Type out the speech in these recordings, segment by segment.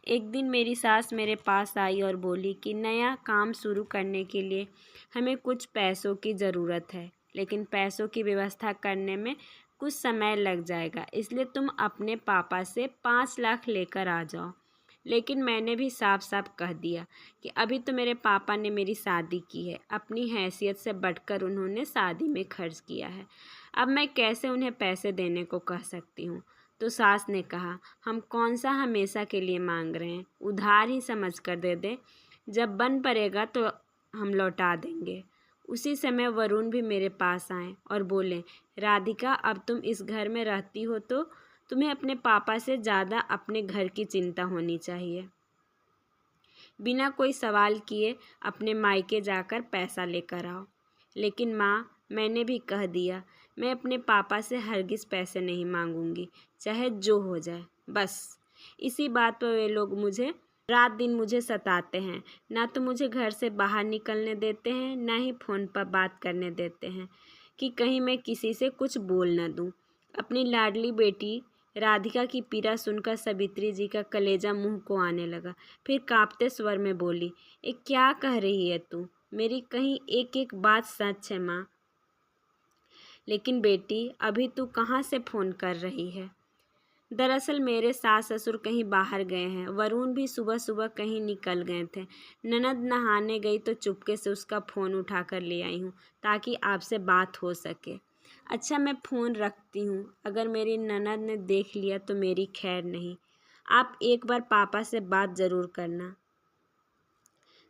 एक दिन मेरी सास मेरे पास आई और बोली कि नया काम शुरू करने के लिए हमें कुछ पैसों की ज़रूरत है, लेकिन पैसों की व्यवस्था करने में कुछ समय लग जाएगा, इसलिए तुम अपने पापा से 5 लाख लेकर आ जाओ। लेकिन मैंने भी साफ साफ कह दिया कि अभी तो मेरे पापा ने मेरी शादी की है, अपनी हैसियत से बढ़कर उन्होंने शादी में खर्च किया है। अब मैं कैसे उन्हें पैसे देने को कह सकती हूँ। तो सास ने कहा, हम कौन सा हमेशा के लिए मांग रहे हैं, उधार ही समझ कर दे दे, जब बन पड़ेगा तो हम लौटा देंगे। उसी समय वरुण भी मेरे पास आए और बोले, राधिका अब तुम इस घर में रहती हो तो तुम्हें अपने पापा से ज़्यादा अपने घर की चिंता होनी चाहिए। बिना कोई सवाल किए अपने मायके जाकर पैसा लेकर आओ। लेकिन माँ, मैंने भी कह दिया, मैं अपने पापा से हरगिज़ पैसे नहीं मांगूंगी, चाहे जो हो जाए। बस इसी बात पर वे लोग मुझे रात दिन मुझे सताते हैं। ना तो मुझे घर से बाहर निकलने देते हैं, ना ही फ़ोन पर बात करने देते हैं कि कहीं मैं किसी से कुछ बोल न दूँ। अपनी लाडली बेटी राधिका की पीड़ा सुनकर सावित्री जी का कलेजा मुंह को आने लगा। फिर कांपते स्वर में बोली, ये क्या कह रही है तू? मेरी कहीं एक एक बात सच है माँ। लेकिन बेटी, अभी तू कहाँ से फ़ोन कर रही है? दरअसल मेरे सास ससुर कहीं बाहर गए हैं। वरुण भी सुबह सुबह कहीं निकल गए थे। ननद नहाने गई तो चुपके से उसका फ़ोन उठा कर ले आई हूँ ताकि आपसे बात हो सके। अच्छा, मैं फ़ोन रखती हूँ। अगर मेरी ननद ने देख लिया तो मेरी खैर नहीं। आप एक बार पापा से बात ज़रूर करना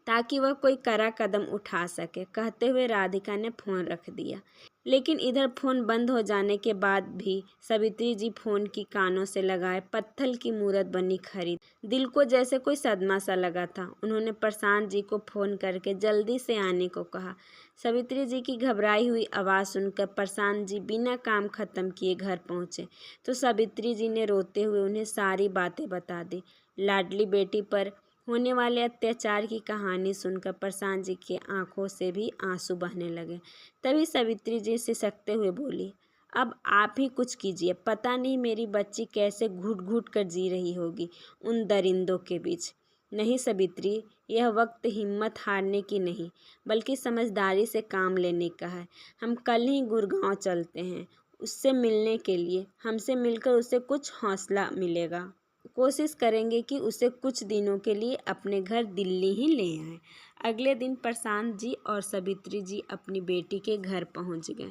ताकि वह कोई कड़ा कदम उठा सके। कहते हुए राधिका ने फ़ोन रख दिया। लेकिन इधर फ़ोन बंद हो जाने के बाद भी सावित्री जी फ़ोन की कानों से लगाए पत्थर की मूरत बनी खड़ी। दिल को जैसे कोई सदमा सा लगा था। उन्होंने प्रशांत जी को फ़ोन करके जल्दी से आने को कहा। सावित्री जी की घबराई हुई आवाज़ सुनकर प्रशांत जी बिना काम ख़त्म किए घर पहुँचे तो सावित्री जी ने रोते हुए उन्हें सारी बातें बता दी। लाडली बेटी पर होने वाले अत्याचार की कहानी सुनकर प्रशांत जी की आंखों से भी आंसू बहने लगे। तभी सावित्री जी सिसकते हुए बोली, अब आप ही कुछ कीजिए। पता नहीं मेरी बच्ची कैसे घुट घुट कर जी रही होगी उन दरिंदों के बीच। नहीं सावित्री, यह वक्त हिम्मत हारने की नहीं बल्कि समझदारी से काम लेने का है। हम कल ही गुड़गांव चलते हैं उससे मिलने के लिए। हमसे मिलकर उसे कुछ हौसला मिलेगा। कोशिश करेंगे कि उसे कुछ दिनों के लिए अपने घर दिल्ली ही ले आएं। अगले दिन प्रशांत जी और सावित्री जी अपनी बेटी के घर पहुंच गए।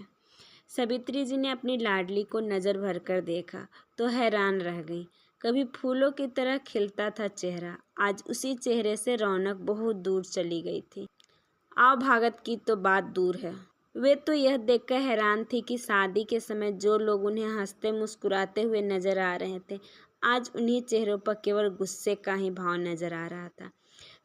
सावित्री जी ने अपनी लाडली को नज़र भर कर देखा तो हैरान रह गई। कभी फूलों की तरह खिलता था चेहरा, आज उसी चेहरे से रौनक बहुत दूर चली गई थी। आओ भागत की तो बात दूर है। वे तो यह देखकर हैरान थी कि शादी के समय जो लोग उन्हें हंसते मुस्कुराते हुए नजर आ रहे थे, आज उन्हीं चेहरों पर केवल गुस्से का ही भाव नजर आ रहा था।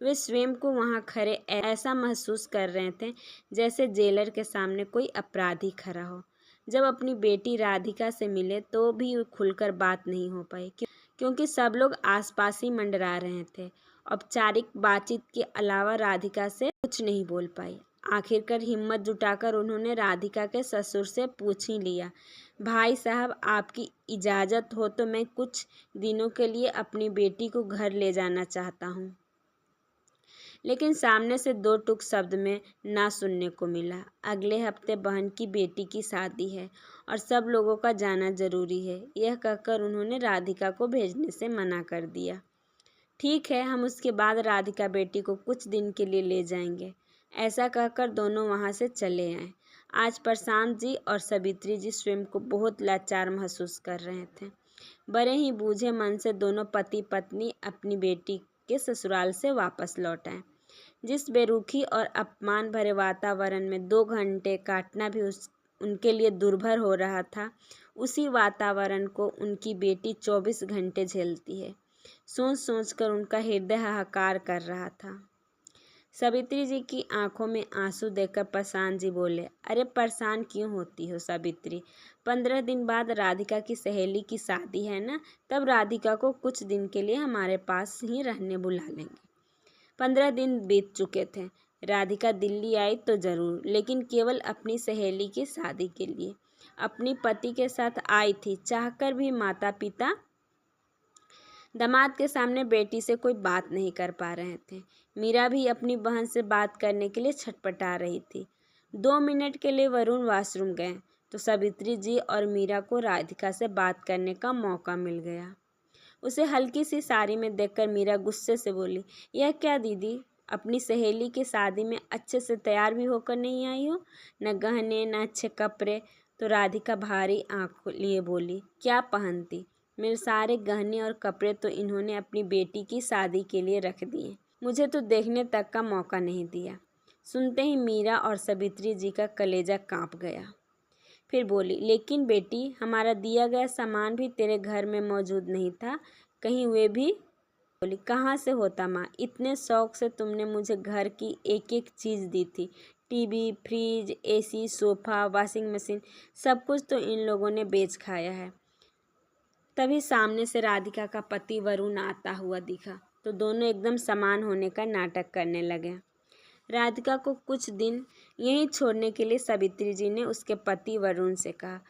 वे स्वयं को वहां खड़े ऐसा महसूस कर रहे थे जैसे जेलर के सामने कोई अपराधी खड़ा हो। जब अपनी बेटी राधिका से मिले तो भी खुलकर बात नहीं हो पाई क्योंकि सब लोग आसपास ही मंडरा रहे थे। औपचारिक बातचीत के अलावा राधिका से कुछ नहीं बोल पाई। आखिरकार हिम्मत जुटाकर उन्होंने राधिका के ससुर से पूछ ही लिया, भाई साहब, आपकी इजाज़त हो तो मैं कुछ दिनों के लिए अपनी बेटी को घर ले जाना चाहता हूँ। लेकिन सामने से दो टूक शब्द में ना सुनने को मिला। अगले हफ्ते बहन की बेटी की शादी है और सब लोगों का जाना जरूरी है। यह कहकर उन्होंने राधिका को भेजने से मना कर दिया। ठीक है, हम उसके बाद राधिका बेटी को कुछ दिन के लिए ले जाएंगे। ऐसा कहकर दोनों वहां से चले आए। आज प्रशांत जी और सावित्री जी स्वयं को बहुत लाचार महसूस कर रहे थे। बड़े ही बूझे मन से दोनों पति पत्नी अपनी बेटी के ससुराल से वापस लौट आए। जिस बेरुखी और अपमान भरे वातावरण में 2 घंटे काटना भी उनके लिए दुर्भर हो रहा था, उसी वातावरण को उनकी बेटी 24 घंटे झेलती है। सोच सोच कर उनका हृदय हाहाकार कर रहा था। सावित्री जी की आंखों में आंसू देखकर प्रशांत जी बोले, अरे परेशान क्यों होती हो सावित्री? 15 दिन बाद राधिका की सहेली की शादी है ना, तब राधिका को कुछ दिन के लिए हमारे पास ही रहने बुला लेंगे। 15 दिन बीत चुके थे। राधिका दिल्ली आई तो जरूर, लेकिन केवल अपनी सहेली की शादी के लिए। अपनी पति के साथ आई थी, चाहकर भी माता पिता दामाद के सामने बेटी से कोई बात नहीं कर पा रहे थे। मीरा भी अपनी बहन से बात करने के लिए छटपटा रही थी। 2 मिनट के लिए वरुण वॉशरूम गए तो सावित्री जी और मीरा को राधिका से बात करने का मौका मिल गया। उसे हल्की सी साड़ी में देखकर मीरा गुस्से से बोली, यह क्या दीदी, अपनी सहेली की शादी में अच्छे से तैयार भी होकर नहीं आई हो? न गहने न अच्छे कपड़े। तो राधिका भारी आंख लिए बोली, क्या पहनती? मेरे सारे गहने और कपड़े तो इन्होंने अपनी बेटी की शादी के लिए रख दिए, मुझे तो देखने तक का मौका नहीं दिया। सुनते ही मीरा और सावित्री जी का कलेजा कांप गया। फिर बोली, लेकिन बेटी, हमारा दिया गया सामान भी तेरे घर में मौजूद नहीं था, कहीं वे भी? बोली, कहाँ से होता माँ, इतने शौक से तुमने मुझे घर की एक एक चीज़ दी थी। TV, fridge, AC, sofa, washing machine, सब कुछ तो इन लोगों ने बेच खाया है। तभी सामने से राधिका का पति वरुण आता हुआ दिखा तो दोनों एकदम समान होने का नाटक करने लगे। राधिका को कुछ दिन यहीं छोड़ने के लिए सावित्री जी ने उसके पति वरुण से कहा,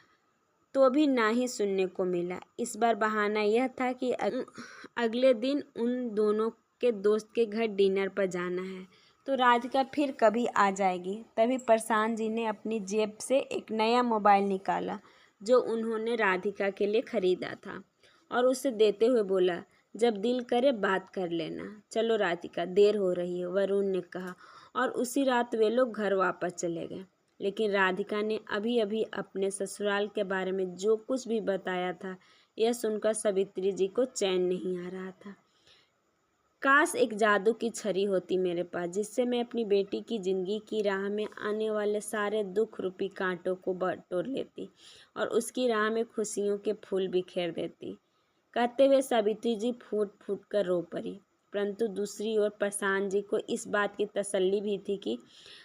तो भी ना ही सुनने को मिला। इस बार बहाना यह था कि अगले दिन उन दोनों के दोस्त के घर डिनर पर जाना है, तो राधिका फिर कभी आ जाएगी। तभी प्रशांत जी ने अपनी जेब से एक नया मोबाइल निकाला जो उन्होंने राधिका के लिए खरीदा था और उसे देते हुए बोला, जब दिल करे बात कर लेना। चलो राधिका, देर हो रही है, वरुण ने कहा और उसी रात वे लोग घर वापस चले गए। लेकिन राधिका ने अभी अभी अपने ससुराल के बारे में जो कुछ भी बताया था, यह सुनकर सावित्री जी को चैन नहीं आ रहा था। काश एक जादू की छड़ी होती मेरे पास, जिससे मैं अपनी बेटी की ज़िंदगी की राह में आने वाले सारे दुख रूपी कांटों को बटोर लेती और उसकी राह में खुशियों के फूल बिखेर देती। कहते हुए सावित्री जी फूट फूट कर रो पड़ी। परंतु दूसरी ओर प्रशांत जी को इस बात की तसल्ली भी थी कि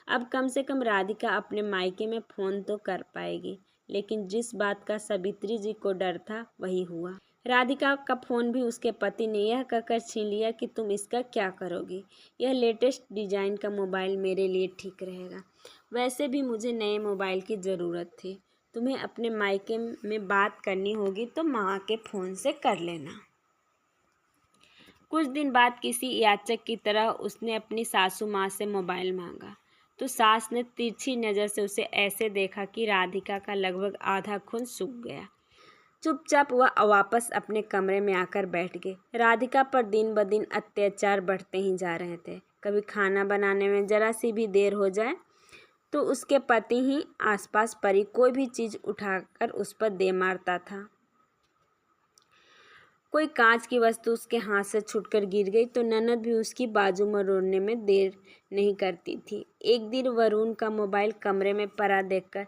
अब कम से कम राधिका अपने मायके में फ़ोन तो कर पाएगी। लेकिन जिस बात का सावित्री जी को डर था वही हुआ। राधिका का फ़ोन भी उसके पति ने यह कहकर छीन लिया कि तुम इसका क्या करोगी, यह लेटेस्ट डिज़ाइन का मोबाइल मेरे लिए ठीक रहेगा। वैसे भी मुझे नए मोबाइल की ज़रूरत थी। तुम्हें अपने मायके में बात करनी होगी तो माँ के फ़ोन से कर लेना। कुछ दिन बाद किसी याचक की तरह उसने अपनी सासू माँ से मोबाइल मांगा तो सास ने तिरछी नज़र से उसे ऐसे देखा कि राधिका का लगभग आधा खून सूख गया। चुपचाप वह वापस अपने कमरे में आकर बैठ गई। राधिका पर दिन ब दिन अत्याचार बढ़ते ही जा रहे थे। कभी खाना बनाने में जरा सी भी देर हो जाए तो उसके पति ही आसपास पड़ी कोई भी चीज़ उठाकर उस पर दे मारता था। कोई कांच की वस्तु उसके हाथ से छूटकर गिर गई तो ननद भी उसकी बाजू मरोड़ने में देर नहीं करती थी। एक दिन वरुण का मोबाइल कमरे में पड़ा देखकर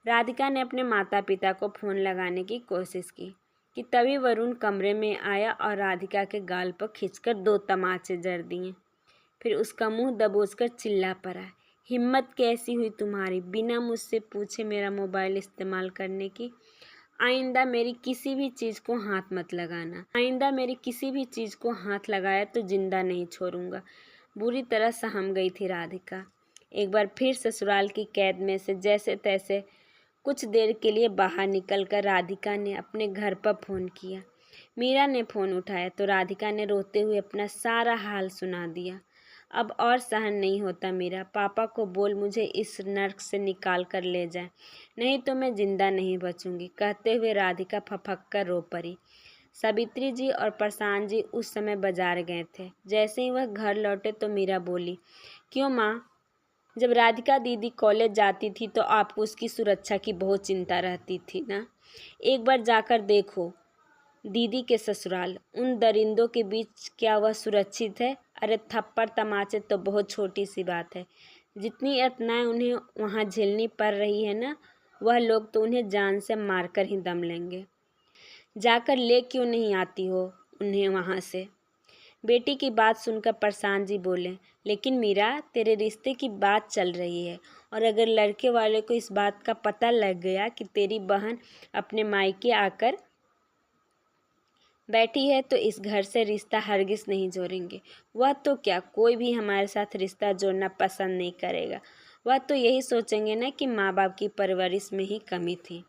राधिका ने अपने माता पिता को फ़ोन लगाने की कोशिश की कि तभी वरुण कमरे में आया और राधिका के गाल पर खींचकर 2 तमाचे जड़ दिए। फिर उसका मुंह दबोचकर चिल्ला पड़ा, हिम्मत कैसी हुई तुम्हारी बिना मुझसे पूछे मेरा मोबाइल इस्तेमाल करने की? आइंदा मेरी किसी भी चीज़ को हाथ मत लगाना। आइंदा मेरी किसी भी चीज़ को हाथ लगाया तो जिंदा नहीं छोड़ूंगा। बुरी तरह सहम गई थी राधिका। एक बार फिर ससुराल की कैद में से जैसे तैसे कुछ देर के लिए बाहर निकलकर राधिका ने अपने घर पर फ़ोन किया। मीरा ने फ़ोन उठाया तो राधिका ने रोते हुए अपना सारा हाल सुना दिया। अब और सहन नहीं होता मीरा, पापा को बोल मुझे इस नर्क से निकाल कर ले जाए, नहीं तो मैं जिंदा नहीं बचूंगी। कहते हुए राधिका फफक कर रो पड़ी। सावित्री जी और प्रशांत जी उस समय बाजार गए थे। जैसे ही वह घर लौटे तो मीरा बोली, क्यों माँ, जब राधिका दीदी कॉलेज जाती थी तो आपको उसकी सुरक्षा की बहुत चिंता रहती थी ना? एक बार जाकर देखो दीदी के ससुराल, उन दरिंदों के बीच क्या वह सुरक्षित है? अरे थप्पड़ तमाचे तो बहुत छोटी सी बात है। जितनी यातनाएं उन्हें वहाँ झेलनी पड़ रही है ना, वह लोग तो उन्हें जान से मारकर ही दम लेंगे। जाकर ले क्यों नहीं आती हो उन्हें वहाँ से? बेटी की बात सुनकर प्रशांत जी बोले, लेकिन मीरा, तेरे रिश्ते की बात चल रही है और अगर लड़के वाले को इस बात का पता लग गया कि तेरी बहन अपने मायके आकर बैठी है तो इस घर से रिश्ता हरगिज़ नहीं जोड़ेंगे। वह तो क्या, कोई भी हमारे साथ रिश्ता जोड़ना पसंद नहीं करेगा। वह तो यही सोचेंगे ना कि माँ बाप की परवरिश में ही कमी थी।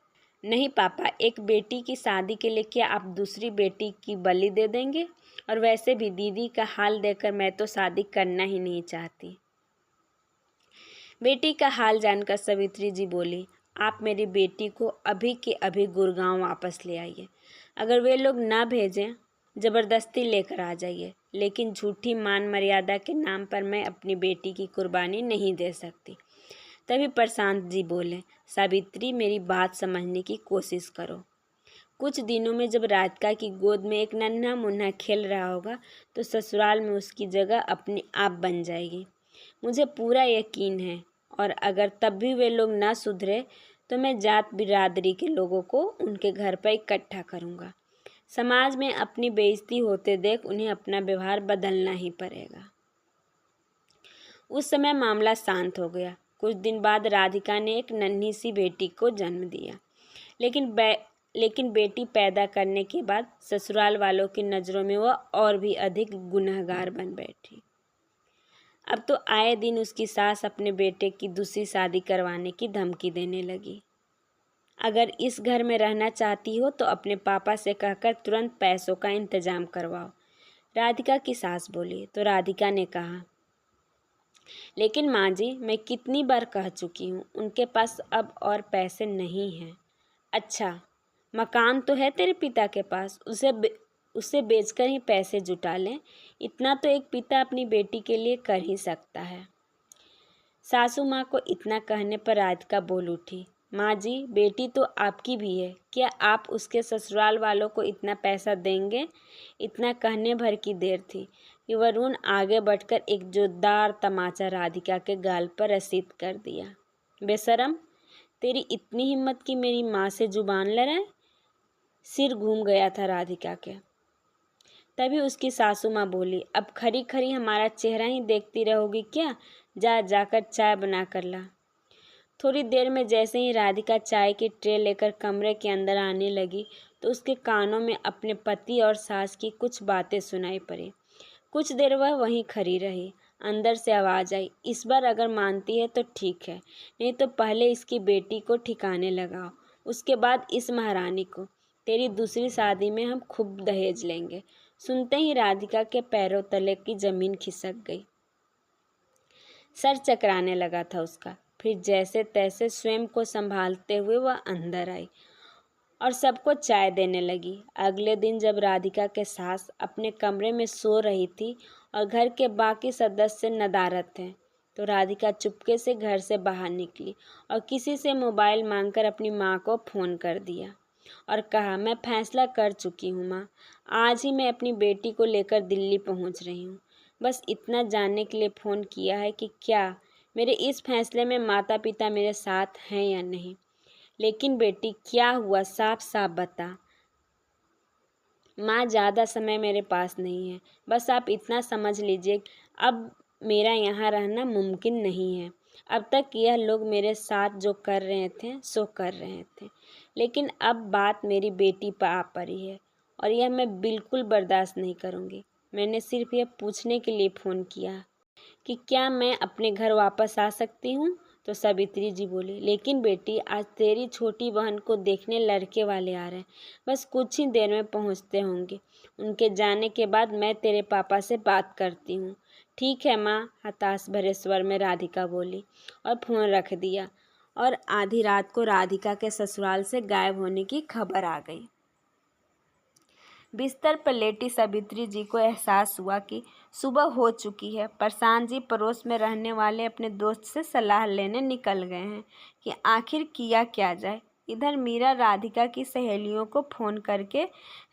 नहीं पापा, एक बेटी की शादी के लिए क्या आप दूसरी बेटी की बलि दे देंगे? और वैसे भी दीदी का हाल देखकर मैं तो शादी करना ही नहीं चाहती। बेटी का हाल जानकर सावित्री जी बोली, आप मेरी बेटी को अभी के अभी गुड़गांव वापस ले आइए। अगर वे लोग ना भेजें, ज़बरदस्ती लेकर आ जाइए, लेकिन झूठी मान मर्यादा के नाम पर मैं अपनी बेटी की कुर्बानी नहीं दे सकती। तभी प्रशांत जी बोले, सावित्री मेरी बात समझने की कोशिश करो। कुछ दिनों में जब राधिका की गोद में एक नन्हा मुन्ना खेल रहा होगा तो ससुराल में उसकी जगह अपने आप बन जाएगी। मुझे पूरा यकीन है, और अगर तब भी वे लोग ना सुधरे तो मैं जात बिरादरी के लोगों को उनके घर पर इकट्ठा करूँगा। समाज में अपनी बेइज्जती होते देख उन्हें अपना व्यवहार बदलना ही पड़ेगा। उस समय मामला शांत हो गया। कुछ दिन बाद राधिका ने एक नन्ही सी बेटी को जन्म दिया, लेकिन बेटी पैदा करने के बाद ससुराल वालों की नज़रों में वह और भी अधिक गुनहगार बन बैठी। अब तो आए दिन उसकी सास अपने बेटे की दूसरी शादी करवाने की धमकी देने लगी। अगर इस घर में रहना चाहती हो तो अपने पापा से कहकर तुरंत पैसों का इंतजाम करवाओ, राधिका की सास बोली। तो राधिका ने कहा, लेकिन माँ जी, मैं कितनी बार कह चुकी हूँ, उनके पास अब और पैसे नहीं हैं। अच्छा, मकान तो है तेरे पिता के पास, उसे बेचकर ही पैसे जुटा लें। इतना तो एक पिता अपनी बेटी के लिए कर ही सकता है। सासू माँ को इतना कहने पर राधिका बोल उठी, माँ जी, बेटी तो आपकी भी है, क्या आप उसके ससुराल वालों को इतना पैसा देंगे? इतना कहने भर की देर थी कि वरुण आगे बढ़कर एक जोरदार तमाचा राधिका के गाल पर रसीद कर दिया। बेशरम, तेरी इतनी हिम्मत कि मेरी माँ से जुबान लड़ाए? सिर घूम गया था राधिका के। तभी उसकी सासू माँ बोली, अब खरी खरी हमारा चेहरा ही देखती रहोगी क्या? जाकर चाय बना कर ला। थोड़ी देर में जैसे ही राधिका चाय की ट्रे लेकर कमरे के अंदर आने लगी तो उसके कानों में अपने पति और सास की कुछ बातें सुनाई पड़ी। कुछ देर वह वहीं खड़ी रही। अंदर से आवाज़ आई, इस बार अगर मानती है तो ठीक है, नहीं तो पहले इसकी बेटी को ठिकाने लगाओ, उसके बाद इस महारानी को। तेरी दूसरी शादी में हम खूब दहेज लेंगे। सुनते ही राधिका के पैरों तले की जमीन खिसक गई। सर चकराने लगा था उसका। फिर जैसे तैसे स्वयं को संभालते हुए वह अंदर आई और सबको चाय देने लगी। अगले दिन जब राधिका के सास अपने कमरे में सो रही थी और घर के बाकी सदस्य नदारद थे, तो राधिका चुपके से घर से बाहर निकली और किसी से मोबाइल मांगकर अपनी माँ को फ़ोन कर दिया और कहा, मैं फैसला कर चुकी हूँ माँ, आज ही मैं अपनी बेटी को लेकर दिल्ली पहुँच रही हूँ। बस इतना जानने के लिए फ़ोन किया है कि क्या मेरे इस फैसले में माता पिता मेरे साथ हैं या नहीं। लेकिन बेटी, क्या हुआ, साफ साफ बता। माँ, ज़्यादा समय मेरे पास नहीं है, बस आप इतना समझ लीजिए अब मेरा यहाँ रहना मुमकिन नहीं है। अब तक यह लोग मेरे साथ जो कर रहे थे सो कर रहे थे, लेकिन अब बात मेरी बेटी पर आ पड़ी है और यह मैं बिल्कुल बर्दाश्त नहीं करूँगी। मैंने सिर्फ यह पूछने के लिए फ़ोन किया कि क्या मैं अपने घर वापस आ सकती हूँ। तो सावित्री जी बोली, लेकिन बेटी, आज तेरी छोटी बहन को देखने लड़के वाले आ रहे हैं, बस कुछ ही देर में पहुँचते होंगे। उनके जाने के बाद मैं तेरे पापा से बात करती हूँ। ठीक है माँ, हताश भरे स्वर में राधिका बोली और फ़ोन रख दिया। और आधी रात को राधिका के ससुराल से गायब होने की खबर आ गई। बिस्तर पर लेटी सावित्री जी को एहसास हुआ कि सुबह हो चुकी है। प्रशांत जी पड़ोस में रहने वाले अपने दोस्त से सलाह लेने निकल गए हैं कि आखिर किया क्या जाए। इधर मीरा राधिका की सहेलियों को फ़ोन करके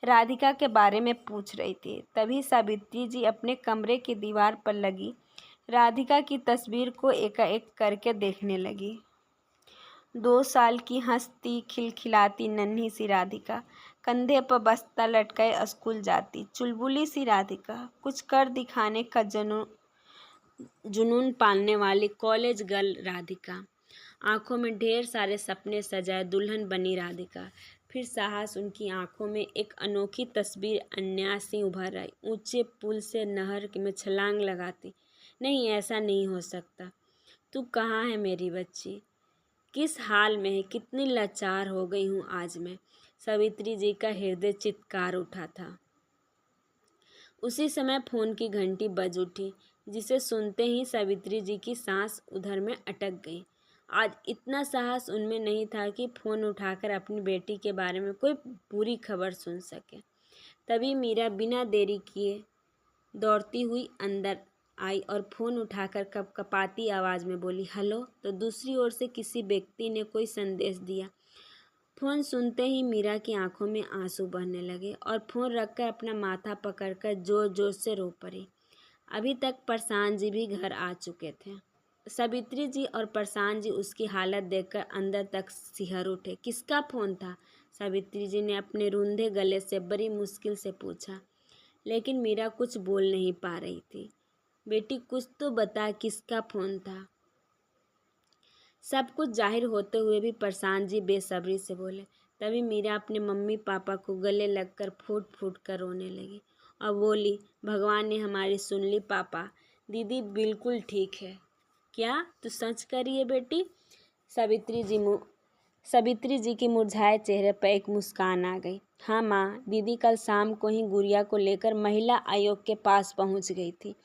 राधिका के बारे में पूछ रही थी। तभी सावित्री जी अपने कमरे की दीवार पर लगी राधिका की तस्वीर को एकाएक करके देखने लगी। 2 साल की हंसती खिलखिलाती नन्ही सी राधिका, कंधे पर बस्ता लटकाए स्कूल जाती चुलबुली सी राधिका, कुछ कर दिखाने का जुनून पालने वाली कॉलेज गर्ल राधिका, आंखों में ढेर सारे सपने सजाए दुल्हन बनी राधिका। फिर साहस उनकी आंखों में एक अनोखी तस्वीर अन्यासी उभर आई। ऊंचे पुल से नहर में छलांग लगाती, नहीं ऐसा नहीं हो सकता। तू कहाँ है मेरी बच्ची, किस हाल में है, कितनी लाचार हो गई हूँ आज मैं। सावित्री जी का हृदय चित्कार उठा था। उसी समय फ़ोन की घंटी बज उठी, जिसे सुनते ही सावित्री जी की सांस उधर में अटक गई। आज इतना साहस उनमें नहीं था कि फ़ोन उठाकर अपनी बेटी के बारे में कोई बुरी खबर सुन सके। तभी मीरा बिना देरी किए दौड़ती हुई अंदर आई और फ़ोन उठाकर कपकपाती आवाज़ में बोली, हेलो। तो दूसरी ओर से किसी व्यक्ति ने कोई संदेश दिया। फ़ोन सुनते ही मीरा की आंखों में आंसू बहने लगे और फ़ोन रखकर अपना माथा पकड़कर ज़ोर ज़ोर से रो पड़ी। अभी तक प्रशांत जी भी घर आ चुके थे। सावित्री जी और प्रशांत जी उसकी हालत देखकर अंदर तक सिहर उठे। किसका फ़ोन था? सावित्री जी ने अपने रूंधे गले से बड़ी मुश्किल से पूछा, लेकिन मीरा कुछ बोल नहीं पा रही थी। बेटी, कुछ तो बता, किसका फ़ोन था? सब कुछ जाहिर होते हुए भी प्रशांत जी बेसब्री से बोले। तभी मीरा अपने मम्मी पापा को गले लगकर फूट फूट कर रोने लगी और बोली, भगवान ने हमारी सुन ली पापा, दीदी बिल्कुल ठीक है। क्या तू सच कर रही है बेटी? सावित्री जी के मुरझाए चेहरे पर एक मुस्कान आ गई। हाँ माँ, दीदी कल शाम को ही गुड़िया को लेकर महिला आयोग के पास पहुँच गई थी।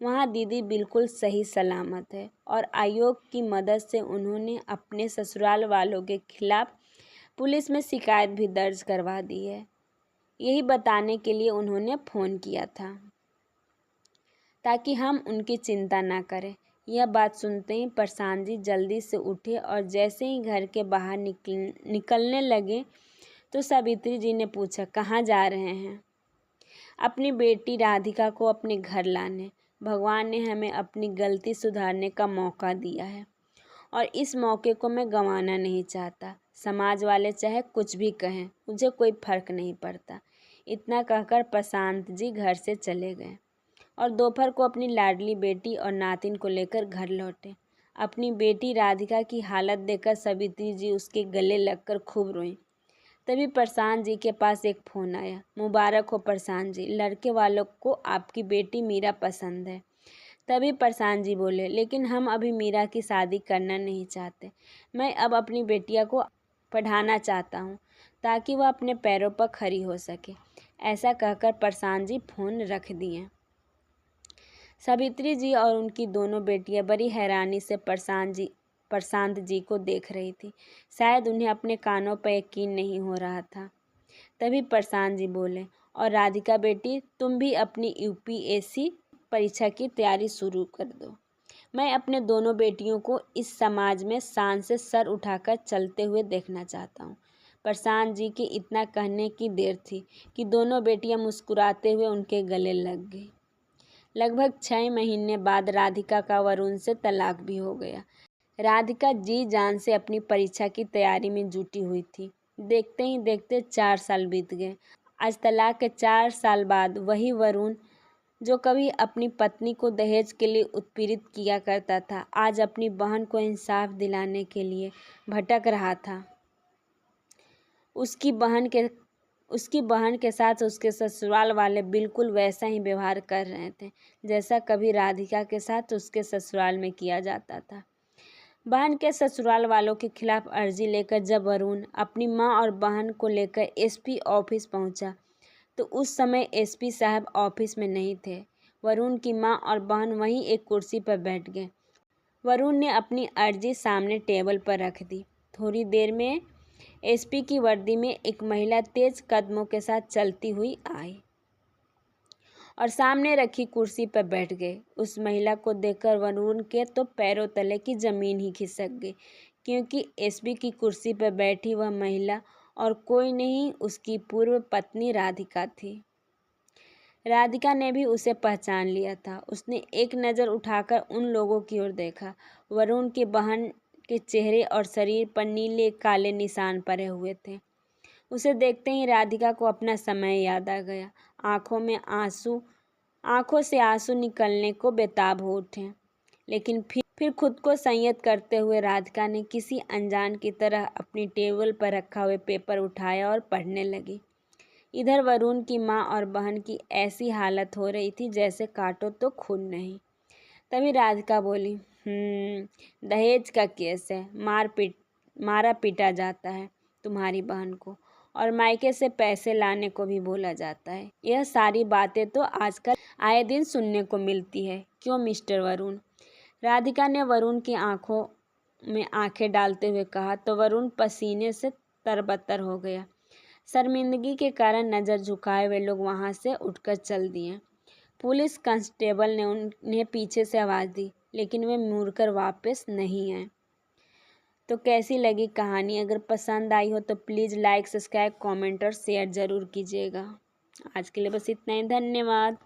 वहाँ दीदी बिल्कुल सही सलामत है और आयोग की मदद से उन्होंने अपने ससुराल वालों के खिलाफ पुलिस में शिकायत भी दर्ज करवा दी है। यही बताने के लिए उन्होंने फ़ोन किया था ताकि हम उनकी चिंता ना करें। यह बात सुनते ही प्रशांत जी जल्दी से उठे और जैसे ही घर के बाहर निकलने लगे तो सावित्री जी ने पूछा, कहाँ जा रहे हैं? अपनी बेटी राधिका को अपने घर लाने। भगवान ने हमें अपनी गलती सुधारने का मौका दिया है और इस मौके को मैं गंवाना नहीं चाहता। समाज वाले चाहे कुछ भी कहें, मुझे कोई फर्क नहीं पड़ता। इतना कहकर प्रशांत जी घर से चले गए और दोपहर को अपनी लाडली बेटी और नातिन को लेकर घर लौटे। अपनी बेटी राधिका की हालत देखकर सावित्री जी उसके गले लगकर खूब रोईं। तभी प्रशांत जी के पास एक फ़ोन आया। मुबारक हो प्रशांत जी, लड़के वालों को आपकी बेटी मीरा पसंद है। तभी प्रशांत जी बोले, लेकिन हम अभी मीरा की शादी करना नहीं चाहते। मैं अब अपनी बेटिया को पढ़ाना चाहता हूँ ताकि वह अपने पैरों पर खड़ी हो सके। ऐसा कहकर प्रशांत जी फ़ोन रख दिए। सावित्री जी और उनकी दोनों बेटियां बड़ी हैरानी से प्रशांत जी को देख रही थी। शायद उन्हें अपने कानों पर यकीन नहीं हो रहा था। तभी प्रशांत जी बोले, और राधिका बेटी, तुम भी अपनी यूपीएससी परीक्षा की तैयारी शुरू कर दो। मैं अपने दोनों बेटियों को इस समाज में शान से सर उठाकर चलते हुए देखना चाहता हूँ। प्रशांत जी के इतना कहने की देर थी कि दोनों बेटियां मुस्कुराते हुए उनके गले लग गई। लगभग 6 महीने बाद राधिका का वरुण से तलाक भी हो गया। राधिका जी जान से अपनी परीक्षा की तैयारी में जुटी हुई थी। देखते ही देखते 4 साल बीत गए। आज तलाक के 4 साल बाद वही वरुण जो कभी अपनी पत्नी को दहेज के लिए उत्पीड़ित किया करता था, आज अपनी बहन को इंसाफ दिलाने के लिए भटक रहा था। उसकी बहन के साथ उसके ससुराल वाले बिल्कुल वैसा ही व्यवहार कर रहे थे जैसा कभी राधिका के साथ उसके ससुराल में किया जाता था। बहन के ससुराल वालों के खिलाफ अर्जी लेकर जब वरुण अपनी मां और बहन को लेकर एसपी ऑफिस पहुंचा तो उस समय एसपी साहब ऑफिस में नहीं थे। वरुण की मां और बहन वहीं एक कुर्सी पर बैठ गए। वरुण ने अपनी अर्जी सामने टेबल पर रख दी। थोड़ी देर में एसपी की वर्दी में एक महिला तेज कदमों के साथ चलती हुई आई और सामने रखी कुर्सी पर बैठ गई। उस महिला को देखकर वरुण के तो पैरों तले की जमीन ही खिसक गई, क्योंकि एसपी की कुर्सी पर बैठी वह महिला और कोई नहीं, उसकी पूर्व पत्नी राधिका थी। राधिका ने भी उसे पहचान लिया था। उसने एक नज़र उठाकर उन लोगों की ओर देखा। वरुण की बहन के चेहरे और शरीर पर नीले काले निशान पड़े हुए थे। उसे देखते ही राधिका को अपना समय याद आ गया। आंखों से आंसू निकलने को बेताब हो उठे, लेकिन फिर खुद को संयत करते हुए राधिका ने किसी अनजान की तरह अपनी टेबल पर रखा हुए पेपर उठाया और पढ़ने लगी। इधर वरुण की माँ और बहन की ऐसी हालत हो रही थी जैसे काटो तो खून नहीं। तभी राधिका बोली, दहेज का केस है, मारा पीटा जाता है तुम्हारी बहन को, और मायके से पैसे लाने को भी बोला जाता है। यह सारी बातें तो आजकल आए दिन सुनने को मिलती है, क्यों मिस्टर वरुण? राधिका ने वरुण की आंखों में आंखें डालते हुए कहा तो वरुण पसीने से तरबतर हो गया। शर्मिंदगी के कारण नज़र झुकाए वे लोग वहां से उठकर चल दिए। पुलिस कांस्टेबल ने उन्हें पीछे से आवाज़ दी, लेकिन वे मुड़कर वापस नहीं आए। तो कैसी लगी कहानी? अगर पसंद आई हो तो प्लीज़ लाइक, सब्सक्राइब, कमेंट और शेयर ज़रूर कीजिएगा। आज के लिए बस इतना ही। धन्यवाद।